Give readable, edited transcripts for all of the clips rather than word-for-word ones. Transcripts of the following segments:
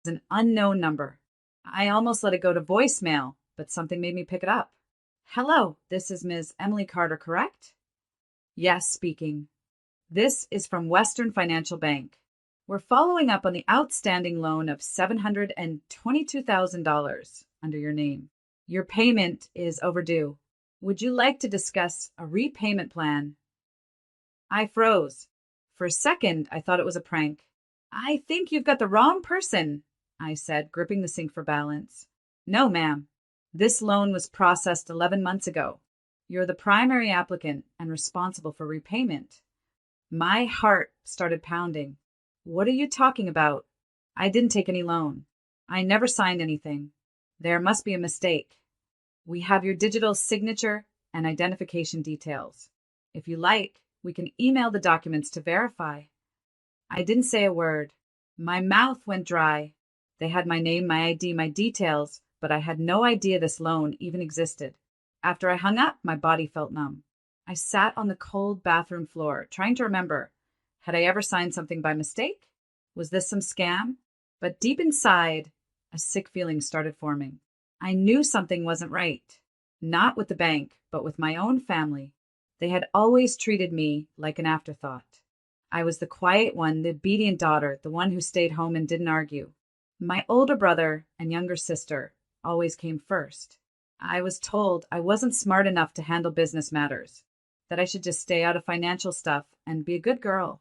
an unknown number. I almost let it go to voicemail, but something made me pick it up. Hello, this is Ms. Emily Carter, correct? Yes, speaking. This is from Western Financial Bank. We're following up on the outstanding loan of $722,000 under your name. Your payment is overdue. Would you like to discuss a repayment plan? I froze. For a second, I thought it was a prank. I think you've got the wrong person, I said, gripping the sink for balance. No, ma'am. This loan was processed 11 months ago. You're the primary applicant and responsible for repayment. My heart started pounding. What are you talking about? I didn't take any loan. I never signed anything. There must be a mistake. We have your digital signature and identification details. If you like, we can email the documents to verify. I didn't say a word. My mouth went dry. They had my name, my ID, my details, but I had no idea this loan even existed. After I hung up, my body felt numb. I sat on the cold bathroom floor, trying to remember. Had I ever signed something by mistake? Was this some scam? But deep inside, a sick feeling started forming. I knew something wasn't right. Not with the bank, but with my own family. They had always treated me like an afterthought. I was the quiet one, the obedient daughter, the one who stayed home and didn't argue. My older brother and younger sister always came first. I was told I wasn't smart enough to handle business matters, that I should just stay out of financial stuff and be a good girl.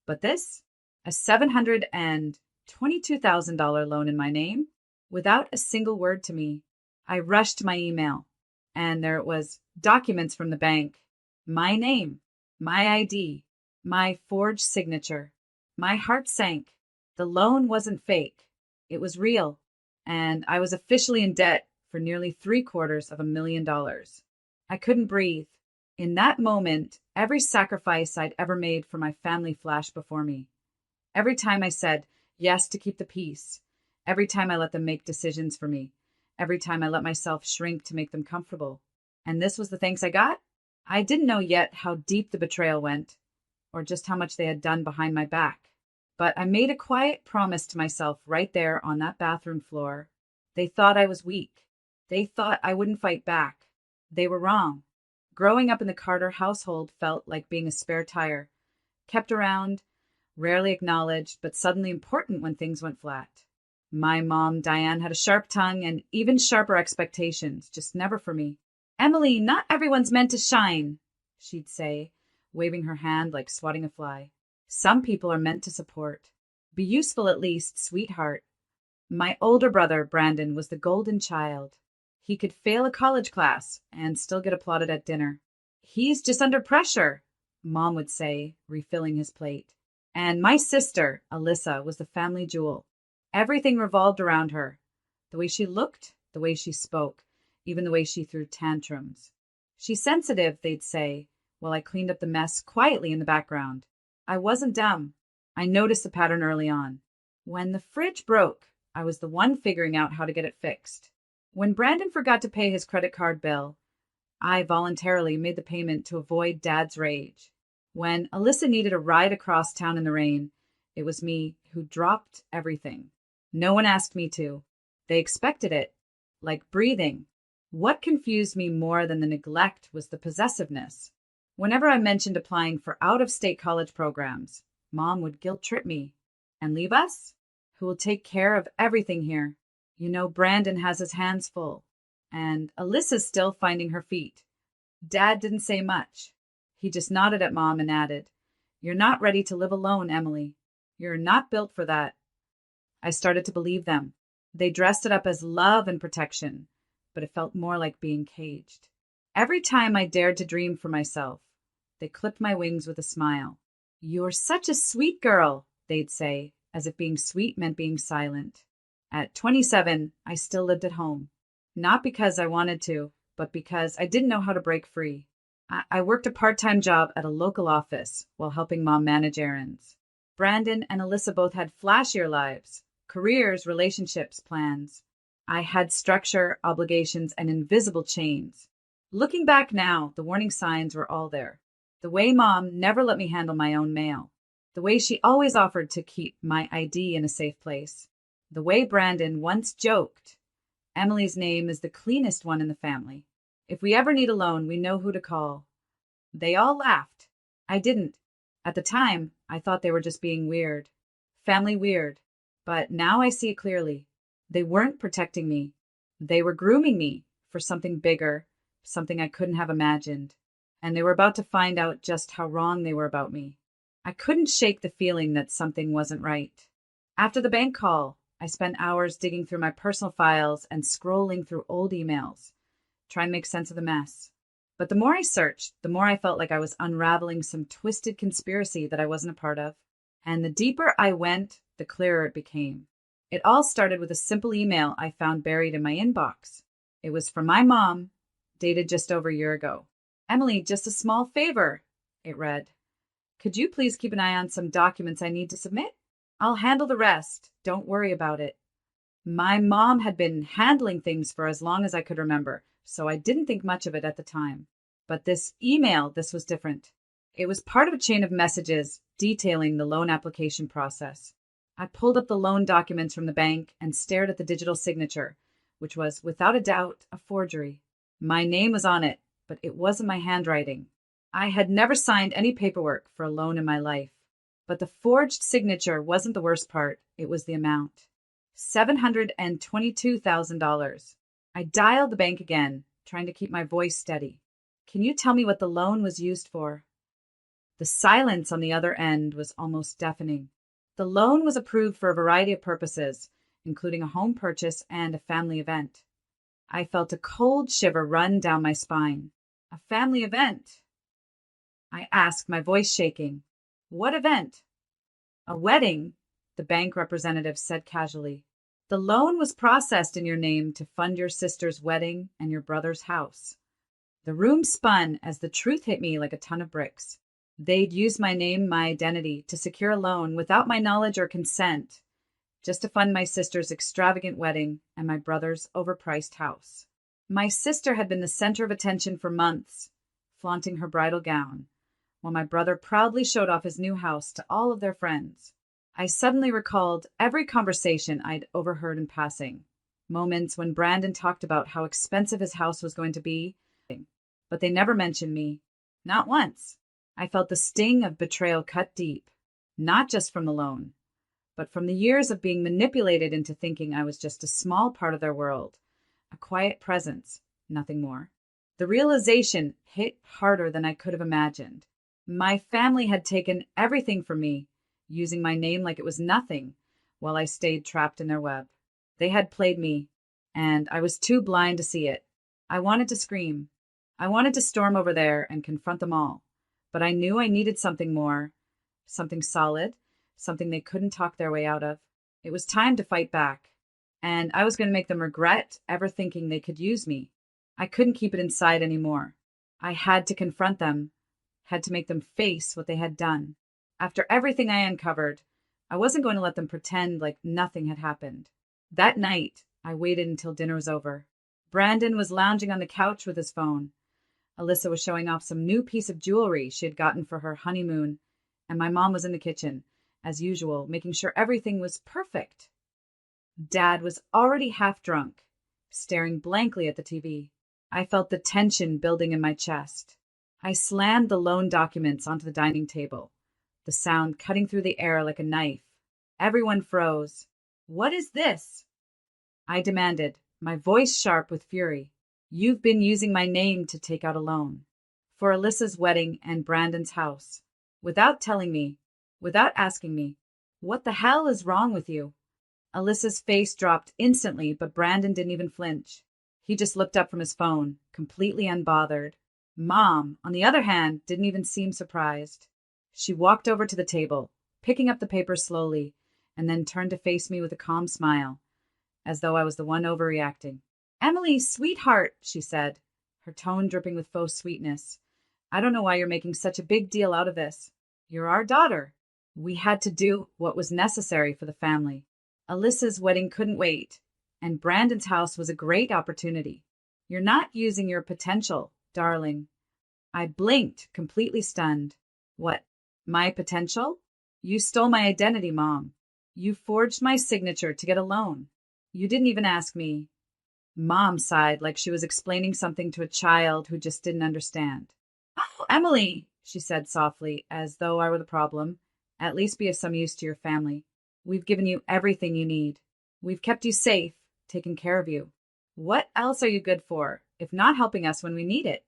But this? A $722,000 loan in my name? Without a single word to me. I rushed to my email, and there it was, documents from the bank. My name, my ID, my forged signature. My heart sank. The loan wasn't fake. It was real, and I was officially in debt for nearly $750,000. I couldn't breathe. In that moment, every sacrifice I'd ever made for my family flashed before me. Every time I said yes to keep the peace. Every time I let them make decisions for me. Every time I let myself shrink to make them comfortable. And this was the thanks I got? I didn't know yet how deep the betrayal went, or just how much they had done behind my back. But I made a quiet promise to myself right there on that bathroom floor. They thought I was weak. They thought I wouldn't fight back. They were wrong. Growing up in the Carter household felt like being a spare tire. Kept around, rarely acknowledged, but suddenly important when things went flat. My mom, Diane, had a sharp tongue and even sharper expectations, just never for me. Emily, not everyone's meant to shine, she'd say, waving her hand like swatting a fly. Some people are meant to support. Be useful at least, sweetheart. My older brother, Brandon, was the golden child. He could fail a college class and still get applauded at dinner. He's just under pressure, Mom would say, refilling his plate. And my sister, Alyssa, was the family jewel. Everything revolved around her. The way she looked, the way she spoke, even the way she threw tantrums. She's sensitive, they'd say, while I cleaned up the mess quietly in the background. I wasn't dumb. I noticed the pattern early on. When the fridge broke, I was the one figuring out how to get it fixed. When Brandon forgot to pay his credit card bill, I voluntarily made the payment to avoid Dad's rage. When Alyssa needed a ride across town in the rain, it was me who dropped everything. No one asked me to. They expected it, like breathing. What confused me more than the neglect was the possessiveness. Whenever I mentioned applying for out-of-state college programs, Mom would guilt-trip me. And leave us? Who will take care of everything here? You know, Brandon has his hands full. And Alyssa's still finding her feet. Dad didn't say much. He just nodded at Mom and added, "You're not ready to live alone, Emily. You're not built for that." I started to believe them. They dressed it up as love and protection, but it felt more like being caged. Every time I dared to dream for myself, they clipped my wings with a smile. "You're such a sweet girl," they'd say, as if being sweet meant being silent. At 27, I still lived at home. Not because I wanted to, but because I didn't know how to break free. I worked a part-time job at a local office while helping Mom manage errands. Brandon and Alyssa both had flashier lives, careers, relationships, plans. I had structure, obligations, and invisible chains. Looking back now, the warning signs were all there. The way Mom never let me handle my own mail. The way she always offered to keep my ID in a safe place. The way Brandon once joked, Emily's name is the cleanest one in the family. If we ever need a loan, we know who to call. They all laughed. I didn't. At the time, I thought they were just being weird. Family weird. But now I see it clearly. They weren't protecting me. They were grooming me for something bigger, something I couldn't have imagined. And they were about to find out just how wrong they were about me. I couldn't shake the feeling that something wasn't right. After the bank call, I spent hours digging through my personal files and scrolling through old emails, trying to make sense of the mess. But the more I searched, the more I felt like I was unraveling some twisted conspiracy that I wasn't a part of. And the deeper I went, the clearer it became. It all started with a simple email I found buried in my inbox. It was from my mom, dated just over a year ago. "Emily, just a small favor," it read. "Could you please keep an eye on some documents I need to submit? I'll handle the rest. Don't worry about it." My mom had been handling things for as long as I could remember, so I didn't think much of it at the time. But this email, this was different. It was part of a chain of messages detailing the loan application process. I pulled up the loan documents from the bank and stared at the digital signature, which was, without a doubt, a forgery. My name was on it, but it wasn't my handwriting. I had never signed any paperwork for a loan in my life. But the forged signature wasn't the worst part, it was the amount. $722,000. I dialed the bank again, trying to keep my voice steady. "Can you tell me what the loan was used for?" The silence on the other end was almost deafening. The loan was approved for a variety of purposes, including a home purchase and a family event. I felt a cold shiver run down my spine. A family event? I asked, my voice shaking. "What event?" "A wedding," the bank representative said casually. "The loan was processed in your name to fund your sister's wedding and your brother's house." The room spun as the truth hit me like a ton of bricks. They'd used my name, my identity, to secure a loan without my knowledge or consent, just to fund my sister's extravagant wedding and my brother's overpriced house. My sister had been the center of attention for months, flaunting her bridal gown, while my brother proudly showed off his new house to all of their friends. I suddenly recalled every conversation I'd overheard in passing, moments when Brandon talked about how expensive his house was going to be, but they never mentioned me. Not once. I felt the sting of betrayal cut deep, not just from the loan, but from the years of being manipulated into thinking I was just a small part of their world, a quiet presence, nothing more. The realization hit harder than I could have imagined. My family had taken everything from me, using my name like it was nothing, while I stayed trapped in their web. They had played me, and I was too blind to see it. I wanted to scream. I wanted to storm over there and confront them all. But I knew I needed something more, something solid, something they couldn't talk their way out of. It was time to fight back, and I was going to make them regret ever thinking they could use me. I couldn't keep it inside anymore. I had to confront them, had to make them face what they had done. After everything I uncovered, I wasn't going to let them pretend like nothing had happened. That night, I waited until dinner was over. Brandon was lounging on the couch with his phone. Alyssa was showing off some new piece of jewelry she had gotten for her honeymoon, and my mom was in the kitchen, as usual, making sure everything was perfect. Dad was already half drunk, staring blankly at the TV. I felt the tension building in my chest. I slammed the loan documents onto the dining table, the sound cutting through the air like a knife. Everyone froze. "What is this?" I demanded, my voice sharp with fury. "You've been using my name to take out a loan for Alyssa's wedding and Brandon's house, without telling me, without asking me. What the hell is wrong with you?" Alyssa's face dropped instantly, but Brandon didn't even flinch. He just looked up from his phone, completely unbothered. Mom, on the other hand, didn't even seem surprised. She walked over to the table, picking up the papers slowly, and then turned to face me with a calm smile, as though I was the one overreacting. "Emily, sweetheart," she said, her tone dripping with faux sweetness. "I don't know why you're making such a big deal out of this. You're our daughter. We had to do what was necessary for the family. Alyssa's wedding couldn't wait, and Brandon's house was a great opportunity. You're not using your potential, darling." I blinked, completely stunned. "What, my potential? You stole my identity, Mom. You forged my signature to get a loan. You didn't even ask me. Mom sighed like she was explaining something to a child who just didn't understand. Oh, Emily, she said softly, as though I were the problem. At least be of some use to your family. We've given you everything you need. We've kept you safe, taken care of you. What else are you good for, if not helping us when we need it?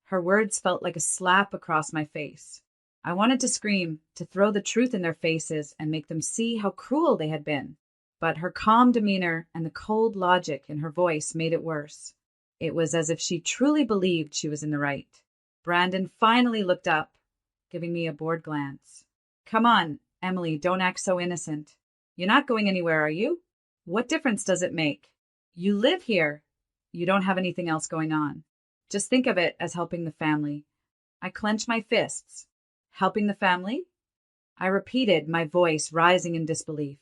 Her words felt like a slap across my face. I wanted to scream, to throw the truth in their faces and make them see how cruel they had been. But her calm demeanor and the cold logic in her voice made it worse. It was as if she truly believed she was in the right. Brandon finally looked up, giving me a bored glance. Come on, Emily, don't act so innocent. You're not going anywhere, are you? What difference does it make? You live here. You don't have anything else going on. Just think of it as helping the family. I clenched my fists. Helping the family? I repeated, my voice rising in disbelief.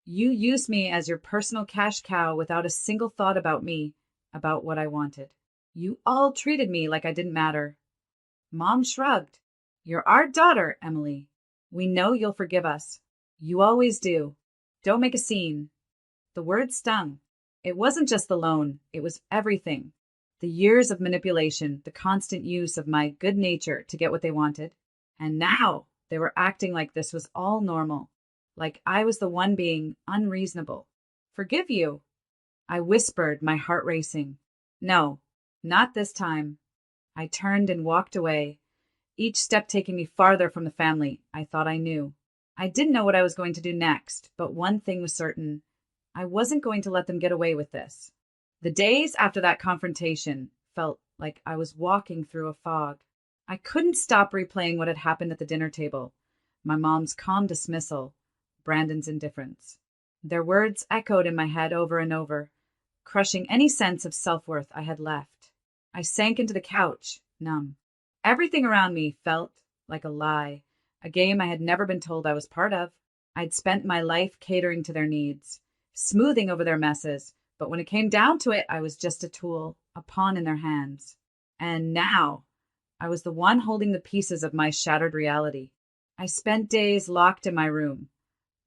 You used me as your personal cash cow without a single thought about me, about what I wanted. You all treated me like I didn't matter. Mom shrugged. You're our daughter, Emily. We know you'll forgive us. You always do. Don't make a scene. The word stung. It wasn't just the loan, it was everything. The years of manipulation, the constant use of my good nature to get what they wanted. And now they were acting like this was all normal, like I was the one being unreasonable. Forgive you, I whispered, my heart racing. No, not this time. I turned and walked away, each step taking me farther from the family I thought I knew. I didn't know what I was going to do next, but one thing was certain. I wasn't going to let them get away with this. The days after that confrontation felt like I was walking through a fog. I couldn't stop replaying what had happened at the dinner table. My mom's calm dismissal, Brandon's indifference. Their words echoed in my head over and over, crushing any sense of self-worth I had left. I sank into the couch, numb. Everything around me felt like a lie, a game I had never been told I was part of. I'd spent my life catering to their needs, smoothing over their messes, but when it came down to it, I was just a tool, a pawn in their hands. And now, I was the one holding the pieces of my shattered reality. I spent days locked in my room,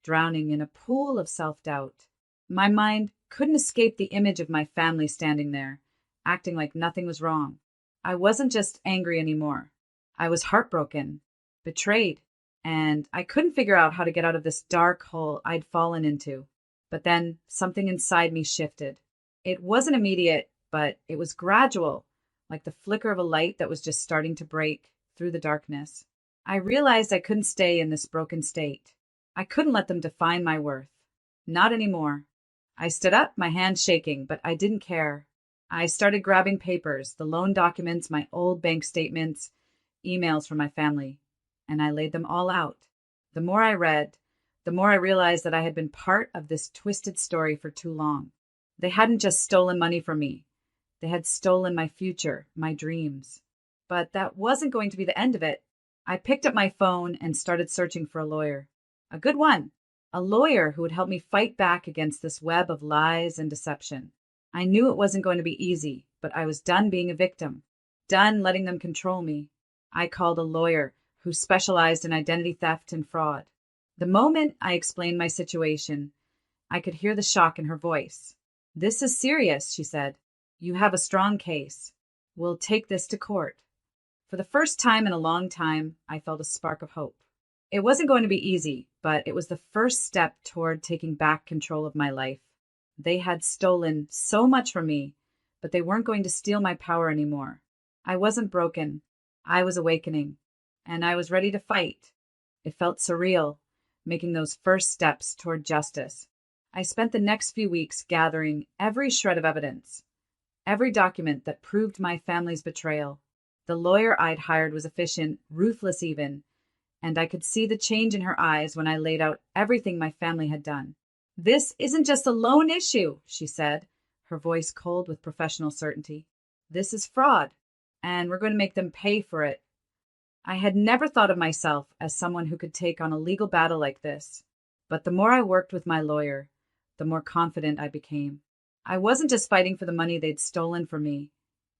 drowning in a pool of self-doubt. My mind couldn't escape the image of my family standing there, acting like nothing was wrong. I wasn't just angry anymore. I was heartbroken, betrayed, and I couldn't figure out how to get out of this dark hole I'd fallen into. But then something inside me shifted. It wasn't immediate, but it was gradual, like the flicker of a light that was just starting to break through the darkness. I realized I couldn't stay in this broken state. I couldn't let them define my worth. Not anymore. I stood up, my hands shaking, but I didn't care. I started grabbing papers, the loan documents, my old bank statements, emails from my family, and I laid them all out. The more I read, the more I realized that I had been part of this twisted story for too long. They hadn't just stolen money from me. They had stolen my future, my dreams. But that wasn't going to be the end of it. I picked up my phone and started searching for a lawyer. A good one. A lawyer who would help me fight back against this web of lies and deception. I knew it wasn't going to be easy, but I was done being a victim. Done letting them control me. I called a lawyer who specialized in identity theft and fraud. The moment I explained my situation, I could hear the shock in her voice. This is serious, she said. You have a strong case. We'll take this to court. For the first time in a long time, I felt a spark of hope. It wasn't going to be easy, but it was the first step toward taking back control of my life. They had stolen so much from me, but they weren't going to steal my power anymore. I wasn't broken. I was awakening, and I was ready to fight. It felt surreal, making those first steps toward justice. I spent the next few weeks gathering every shred of evidence, every document that proved my family's betrayal. The lawyer I'd hired was efficient, ruthless even, and I could see the change in her eyes when I laid out everything my family had done. This isn't just a loan issue, she said, her voice cold with professional certainty. This is fraud, and we're going to make them pay for it. I had never thought of myself as someone who could take on a legal battle like this, but the more I worked with my lawyer, the more confident I became. I wasn't just fighting for the money they'd stolen from me.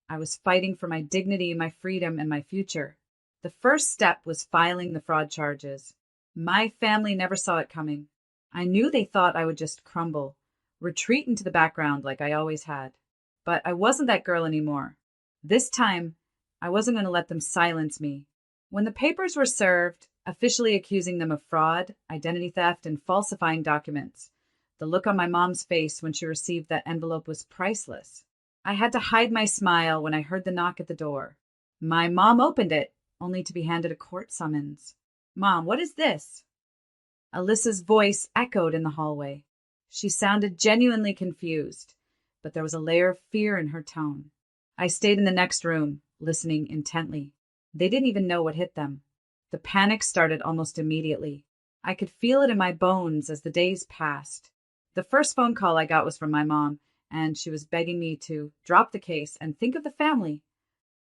I was fighting for my dignity, my freedom, and my future. The first step was filing the fraud charges. My family never saw it coming. I knew they thought I would just crumble, retreat into the background like I always had. But I wasn't that girl anymore. This time, I wasn't going to let them silence me. When the papers were served, officially accusing them of fraud, identity theft, and falsifying documents, the look on my mom's face when she received that envelope was priceless. I had to hide my smile when I heard the knock at the door. My mom opened it, only to be handed a court summons. "Mom, what is this?" Alyssa's voice echoed in the hallway. She sounded genuinely confused, but there was a layer of fear in her tone. I stayed in the next room, listening intently. They didn't even know what hit them. The panic started almost immediately. I could feel it in my bones as the days passed. The first phone call I got was from my mom, and she was begging me to drop the case and think of the family.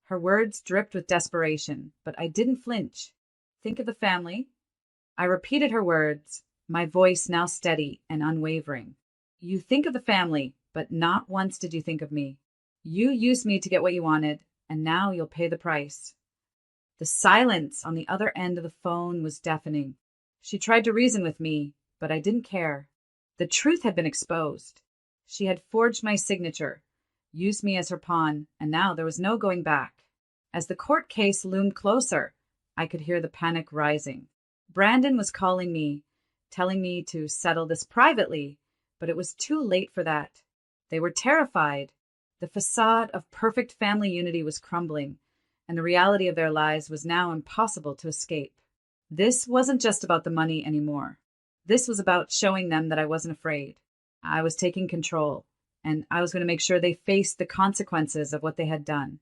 Her words dripped with desperation, but I didn't flinch. Think of the family? I repeated her words, my voice now steady and unwavering. You think of the family, but not once did you think of me. You used me to get what you wanted, and now you'll pay the price. The silence on the other end of the phone was deafening. She tried to reason with me, but I didn't care. The truth had been exposed. She had forged my signature, used me as her pawn, and now there was no going back. As the court case loomed closer, I could hear the panic rising. Brandon was calling me, telling me to settle this privately, but it was too late for that. They were terrified. The facade of perfect family unity was crumbling, and the reality of their lives was now impossible to escape. This wasn't just about the money anymore. This was about showing them that I wasn't afraid. I was taking control, and I was going to make sure they faced the consequences of what they had done.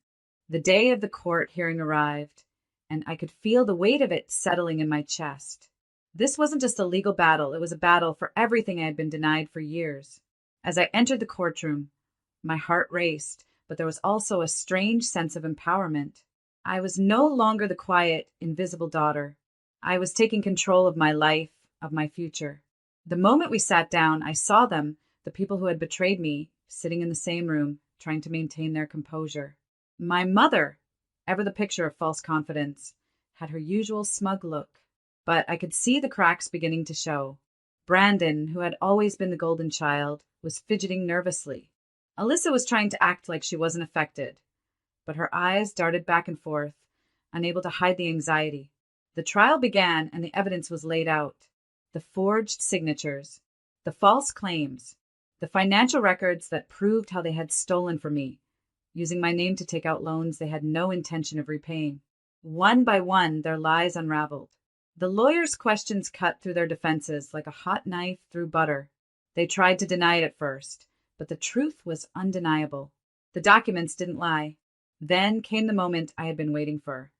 The day of the court hearing arrived, and I could feel the weight of it settling in my chest. This wasn't just a legal battle, it was a battle for everything I had been denied for years. As I entered the courtroom, my heart raced, but there was also a strange sense of empowerment. I was no longer the quiet, invisible daughter. I was taking control of my life, of my future. The moment we sat down, I saw them, the people who had betrayed me, sitting in the same room, trying to maintain their composure. My mother, ever the picture of false confidence, had her usual smug look, but I could see the cracks beginning to show. Brandon, who had always been the golden child, was fidgeting nervously. Alyssa was trying to act like she wasn't affected, but her eyes darted back and forth, unable to hide the anxiety. The trial began and the evidence was laid out. The forged signatures, the false claims, the financial records that proved how they had stolen from me, using my name to take out loans they had no intention of repaying. One by one, their lies unraveled. The lawyers' questions cut through their defenses like a hot knife through butter. They tried to deny it at first, but the truth was undeniable. The documents didn't lie. Then came the moment I had been waiting for,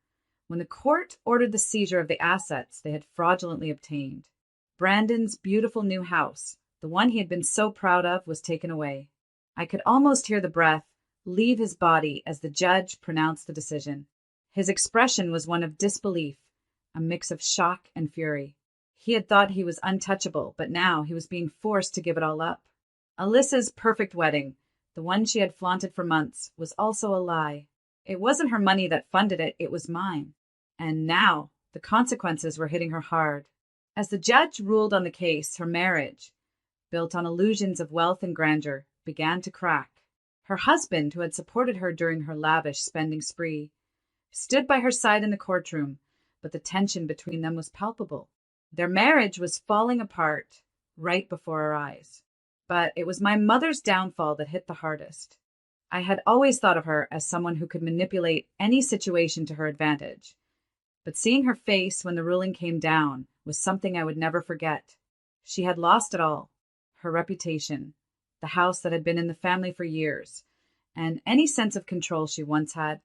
when the court ordered the seizure of the assets they had fraudulently obtained. Brandon's beautiful new house, the one he had been so proud of, was taken away. I could almost hear the breath leave his body as the judge pronounced the decision. His expression was one of disbelief, a mix of shock and fury. He had thought he was untouchable, but now he was being forced to give it all up. Alyssa's perfect wedding, the one she had flaunted for months, was also a lie. It wasn't her money that funded it, it was mine. And now the consequences were hitting her hard. As the judge ruled on the case, her marriage, built on illusions of wealth and grandeur, began to crack. Her husband, who had supported her during her lavish spending spree, stood by her side in the courtroom, but the tension between them was palpable. Their marriage was falling apart right before our eyes. But it was my mother's downfall that hit the hardest. I had always thought of her as someone who could manipulate any situation to her advantage. But seeing her face when the ruling came down was something I would never forget. She had lost it all, her reputation, the house that had been in the family for years, and any sense of control she once had,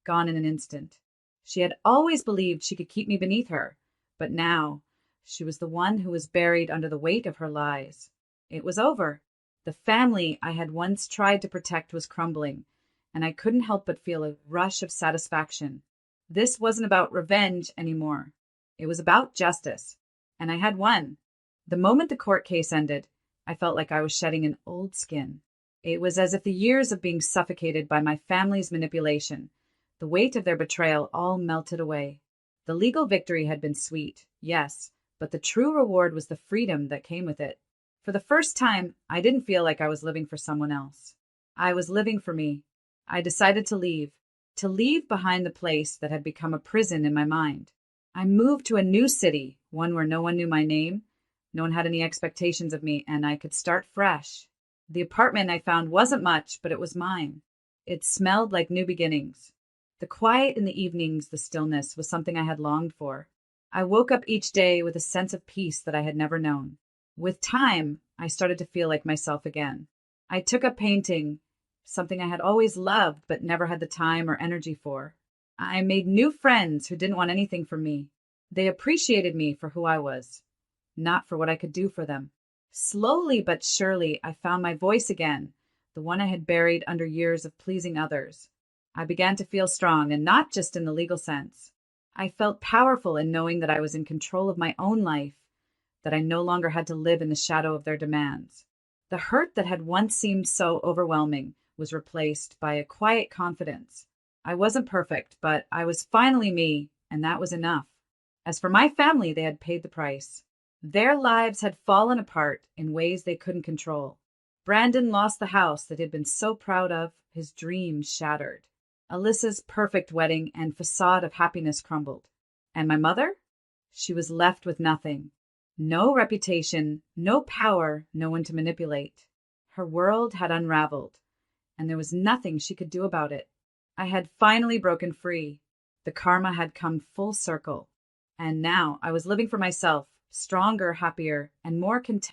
gone in an instant. She had always believed she could keep me beneath her, but now she was the one who was buried under the weight of her lies. It was over. The family I had once tried to protect was crumbling, and I couldn't help but feel a rush of satisfaction. This wasn't about revenge anymore. It was about justice, and I had won. The moment the court case ended, I felt like I was shedding an old skin. It was as if the years of being suffocated by my family's manipulation, the weight of their betrayal, all melted away. The legal victory had been sweet, yes, but the true reward was the freedom that came with it. For the first time, I didn't feel like I was living for someone else. I was living for me. I decided to leave behind the place that had become a prison in my mind. I moved to a new city, one where no one knew my name, no one had any expectations of me, and I could start fresh. The apartment I found wasn't much, but it was mine. It smelled like new beginnings. The quiet in the evenings, the stillness, was something I had longed for. I woke up each day with a sense of peace that I had never known. With time, I started to feel like myself again. I took up painting, something I had always loved but never had the time or energy for. I made new friends who didn't want anything from me. They appreciated me for who I was, not for what I could do for them. Slowly but surely, I found my voice again, the one I had buried under years of pleasing others. I began to feel strong, and not just in the legal sense. I felt powerful in knowing that I was in control of my own life, that I no longer had to live in the shadow of their demands. The hurt that had once seemed so overwhelming was replaced by a quiet confidence. I wasn't perfect, but I was finally me, and that was enough. As for my family, they had paid the price. Their lives had fallen apart in ways they couldn't control. Brandon lost the house that he'd been so proud of, his dreams shattered. Alyssa's perfect wedding and facade of happiness crumbled. And my mother? She was left with nothing. No reputation, no power, no one to manipulate. Her world had unraveled, and there was nothing she could do about it. I had finally broken free. The karma had come full circle. And now I was living for myself, stronger, happier, and more content.